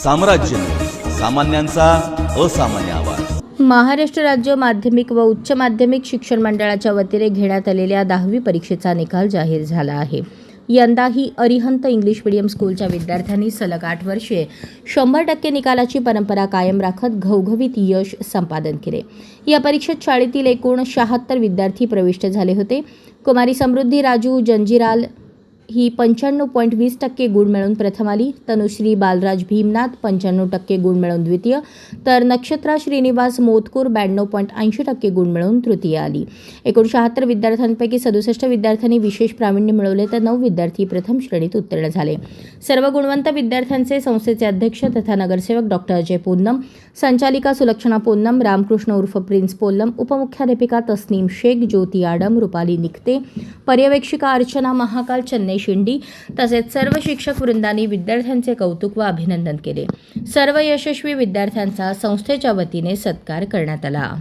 साम्राज्य न्यूज, सामान्यांचा असामान्य आवाज। महाराष्ट्र राज्य माध्यमिक व उच्च माध्यमिक शिक्षण मंडळाच्या वतीने घेण्यात आलेल्या 10वी परीक्षेचा निकाल जाहीर झाला आहे। यंदाही अरिहंत इंग्लिश मीडियम स्कूलच्या विद्यार्थ्यांनी सलग 8 वर्षे 100% निकालाची परंपरा कायम राखत घवघवीत यश संपादन केले। या परीक्षेत शाळेतील एकूण 76 विद्यार्थी प्रविष्ट झाले होते। कुमारी समृद्धी राजू जंजीराल ही 95.20% गुण मिळवून प्रथम आली। तनुश्री बालराज भीमनाथ 95% गुण मिळवून द्वितीय, तर नक्षत्रा श्रीनिवास मोतकूर 92.80% गुण मिळवून तृतीय आली। एकूण 76 विद्यार्थ्यांपैकी 67 विद्यार्थ्यांनी विशेष प्रावीण्य मिळवले, तर 9 विद्यार्थी प्रथम श्रेणीत उत्तीर्ण झाले। सर्व गुणवंत विद्यार्थ्यांचे संस्थेचे अध्यक्ष तथा नगरसेवक डॉक्टर अजय पोन्नम, संचालिका सुलक्षणा पोन्नम, रामकृष्ण उर्फ प्रिन्स पोल्लम, उपमुख्याध्यापिका तस्नीम शेख, ज्योती आडम, रुपाली निकते, पर्यवेक्षिका अर्चना महाकाल, चन्नई शिंडी तसेच सर्व शिक्षक वृंदांनी विद्यार्थ्यांचे कौतुक व अभिनंदन केले। सर्व यशस्वी विद्यार्थ्यांचा संस्थेच्या वतीने सत्कार करण्यात आला।